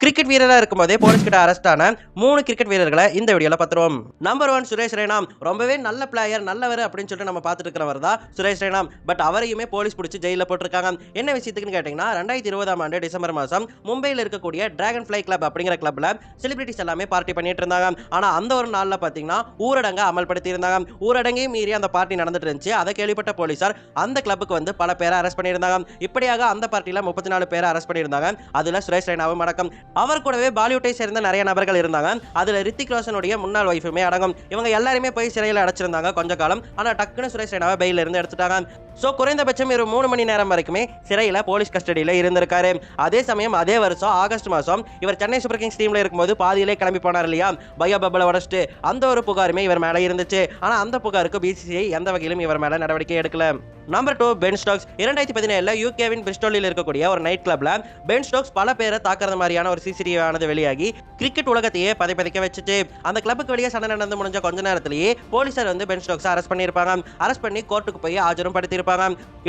Cricket வீரரா இருக்கும்போதே police கிட்ட arrest ஆன 3 கிரிக்கெட் வீரர்களை இந்த வீடியோல பாத்துறோம். நம்பர் 1 சுரேஷ் ரெய்னா. ரொம்பவே நல்ல பிளேயர், நல்லவர் அப்படின்னு சொல்லிட்டு நம்ம பார்த்துட்டு இருக்கிறவர் தான் சுரேஷ் ரெய்னா. பட் அவரையுமே போலீஸ் பிடிச்சி ஜெயில போட்டுருக்காங்க. என்ன விஷயத்துக்குன்னு கேட்டீங்கன்னா 2020ஆம் ஆண்டு டிசம்பர் மாசம் மும்பையில் இருக்கக்கூடிய டிராகன் ஃப்ளை கிளப் அப்படிங்கிற கிளப்ல செலிபிரிட்டிஸ் எல்லாமே பார்ட்டி பண்ணிட்டு இருந்தாங்க. ஆனா அந்த ஒரு நாள்ல பாத்தீங்கன்னா ஊரடங்கு அமல்படுத்தி இருந்தாங்க. ஊரடங்கையும் மீறி அந்த பார்ட்டி நடந்துட்டு இருந்துச்சு. அதை கேள்விப்பட்ட போலீசார் அந்த கிளப்புக்கு வந்து பல பேரை அரெஸ்ட் பண்ணியிருந்தாங்க. இப்படியாக அந்த பார்ட்டியில 34 பேரை அரெஸ்ட் பண்ணியிருந்தாங்க. அதுல சுரேஷ் ரெய்னாவும் அடக்கம். அவர் கூடவே பாலிவுட்டை சேர்ந்த நிறைய நபர்கள் இருந்தாங்க. அதுல ரித்திக் ரோஷனுடைய முன்னாள் வைஃபுமே அடங்கும். இவங்க எல்லாருமே போய் சிறையில் அடைச்சிருந்தாங்க கொஞ்ச காலம். ஆனா டக்குன்னு சுரேஷ் ரெய்னாவை பெயில இருந்து எடுத்துட்டாங்க. சோ குறைந்தபட்சம் 3 மணி நேரம் வரைக்குமே சிறையில போலீஸ் கஸ்டடியில இருந்திருக்காரு. அதே சமயம் அதே வருஷம் ஆகஸ்ட் மாசம் இவர் சென்னை சூப்பர் கிங்ஸ் டீம்ல இருக்கும்போது பாதியிலே கிளம்பி போனார் இல்லையா, பயோ பப்பல உடைச்சிட்டு, அந்த ஒரு புகாருமே இவர் மேல இருந்துச்சு. ஆனா அந்த புகாருக்கு பிசிசிஐ எந்த வகையிலும் இவர் மேல நடவடிக்கை எடுக்கல. Number 2 Ben Stokes. 2017 யூகேவின் பிரிஸ்டோலில் இருக்கக்கூடிய ஒரு நைட் கிளப்ல பென் ஸ்டோக்ஸ் பல பேரை தாக்குறது மாதிரியான ஒரு சிசிடிவி ஆனது வெளியாகி கிரிக்கெட் உலகத்தையே பதைக்க வச்சுச்சு. அந்த கிளப்புக்கு வெளியே சண்டை நடந்து முடிஞ்ச கொஞ்ச நேரத்திலேயே போலீசார் வந்து பென் ஸ்டோக்ஸ் அரெஸ்ட் பண்ணியிருப்பாங்க. அரெஸ்ட் பண்ணி கோர்ட்டுக்கு போய் ஆஜரும் படுத்தியிருப்பாங்க.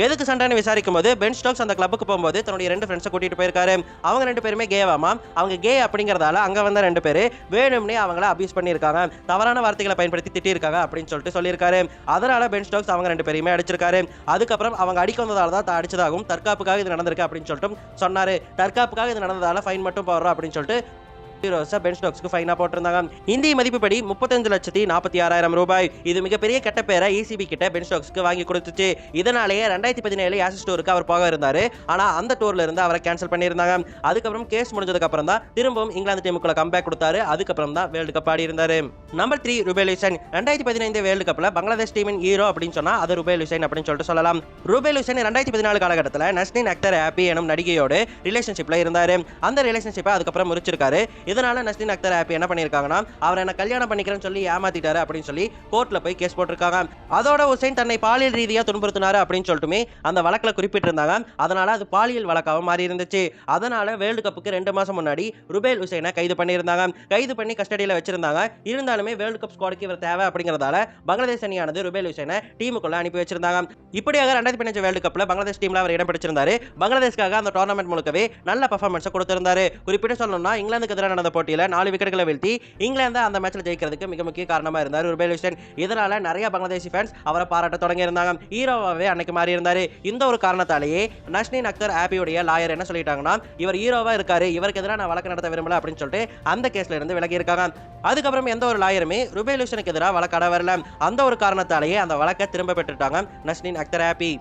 எதுக்கு சண்டைன்னு விசாரிக்கும் போது பென் ஸ்டோக்ஸ் அந்த கிளப்புக்கு போகும்போது தன்னுடைய 2 ஃப்ரெண்ட்ஸை கூட்டிட்டு போயிருக்காரு. அவங்க 2 பேருமே கேவாமா. அவங்க கே அப்படிங்கறதால அங்க வந்த 2 பேரு வேணும்னே அவங்கள அபியூஸ் பண்ணியிருக்காங்க, தவறான வார்த்தைகளை பயன்படுத்தி திட்டிருக்காங்க அப்படின்னு சொல்லிட்டு சொல்லியிருக்காரு. அதனால பென் ஸ்டோக்ஸ் அவங்க 2 பேரையுமே அடிச்சிருக்காரு. அதுக்கப்புறம் அவங்க அடிக்க வந்ததால தான் அடிச்சதாகவும் தற்காப்புக்காக இது நடந்திருக்கு அப்படின்னு சொல்லிட்டு சொன்னாரு. தற்காப்புக்காக இது நடந்ததால ஃபைன் மட்டும் போடுறோம் அப்படின்னு சொல்லிட்டு பென் ஸ்டோக்ஸ்க்கு ஃபைனா போட்டிருந்தாங்க. இந்திய மதிப்புப்படி 35,46,000 ரூபாய். இது மிகப்பெரிய கெட்ட பேரை ECB கிட்ட பென் ஸ்டோக்ஸ்க்கு வாங்கி கொடுத்துச்சு. இதனாலேயே 2017 ஆசிஸ் டூருக்கு அவர் போக இருந்தாரு. ஆனா அந்த டூர்ல இருந்து அவரை கேன்சல் பண்ணியிருந்தாங்க. அதுக்கப்புறம் கேஸ் முடிஞ்சதுக்கு அப்புறம் தான் திரும்பவும் இங்கிலாந்து டீமுக்குள்ள கம்பேக் கொடுத்தாரு. அதுக்கப்புறம் தான் வேர்ல்டு கப் ஆடி இருந்தாரு. நம்பர் 3 ரூபேல் ஹுசைன். 2015 வேர்ல்டு கப்ல பங்களாதேஷ் டீமின் ஹீரோ அப்படின்னு சொன்னா அது ரூபேல் ஹுசைன் அப்படின்னு சொல்லிட்டு சொல்லலாம். ரூபேல் ஹுசைன் 2014 காலகட்டத்தில் நஸ்ரின் அக்தர் ஆப்பி எனும் நடிகையோடு ரிலேஷன்ஷிப்ல இருந்தாரு. அந்த ரிலேஷன்ஷிப்பை அதுக்கப்புறம் முறிச்சிருக்காரு. இதனால நஸ்ரின் அக்தர் ஆப்பி என்ன பண்ணிருக்காங்கன்னா அவர் என்ன கல்யாணம் பண்ணிக்கிறேன்னு சொல்லி ஏமாத்திட்டாரு அப்படின்னு சொல்லி கோர்ட்ல போய் கேஸ் போட்டிருக்காங்க. அதோட ஹுசைன் தன்னை பாலியல் ரீதியா துன்புறுத்தினாரு அப்படின்னு சொல்லிட்டுமே அந்த வழக்குல குறிப்பிட்டிருந்தாங்க. அதனால அது பாலியல் வழக்காக மாறி இருந்துச்சு. அதனால வேர்ல்டு கப்புக்கு 2 மாசம் முன்னாடி ரூபேல் ஹுசைனை கைது பண்ணியிருந்தாங்க. கைது பண்ணி கஸ்டடியில வச்சிருந்தாங்க. இருந்தாலுமே வேர்ல்டு கப் ஸ்குவாடுக்கு இவர் தேவை அப்படிங்கறதால பங்களாதேஷ் அணியானது ரூபேல் ஹுசைனை டீமுக்குள்ள அனுப்பி வச்சிருந்தாங்க. இப்படியாக 2015 வேர்ல்டு கப்ல பங்களாதேஷ் டீம்ல அவர் இடம் பிடிச்சிருந்தாரு. பங்களாதேஷ்காக அந்த டோர்னமெண்ட் முழுக்கவே நல்ல பெர்ஃபார்மன்ஸ் கொடுத்திருந்தாரு. குறிப்பிட்டு சொல்லணும்னா இங்கிலாந்துக்கு எதிராக நடந்த போட்டியில 4 விக்கெட்டுகளை வீழ்த்தி இங்கிலாந்து அந்த மேட்ச்ல ஜெயிக்கிறதுக்கு மிக முக்கிய காரணமா இருந்தார் ரூபேல் ஹுசைன். இதனால நிறைய பங்களாதேஷி ஃபேன்ஸ் அவரை பாராட்ட தொடங்கி இருந்தாங்க. ஹீரோவாவே அன்னைக்கு மாறி இருந்தாரு. இந்த ஒரு காரணத்தாலேயே நஸ்ரின் அக்தர் ஆப்பியோட லாயர் என்ன சொல்லிட்டாங்கன்னா இவர் ஹீரோவா இருக்காரு, இவருக்கு எதிராக நான் வழக்கு நடத்த விரும்பல அப்படின்னு சொல்லிட்டு அந்த கேஸ்ல இருந்து விலகி இருக்காங்க. அதுக்கப்புறம் எந்த ஒரு லாயருமே ரூபேல் ஹுசைனுக்கு எதிராக வழக்காட வரல. அந்த ஒரு காரணத்தாலேயே அந்த வழக்கை திரும்ப பெற்றுட்டாங்க நஸ்ரின் அக்தர் ஆப்பி.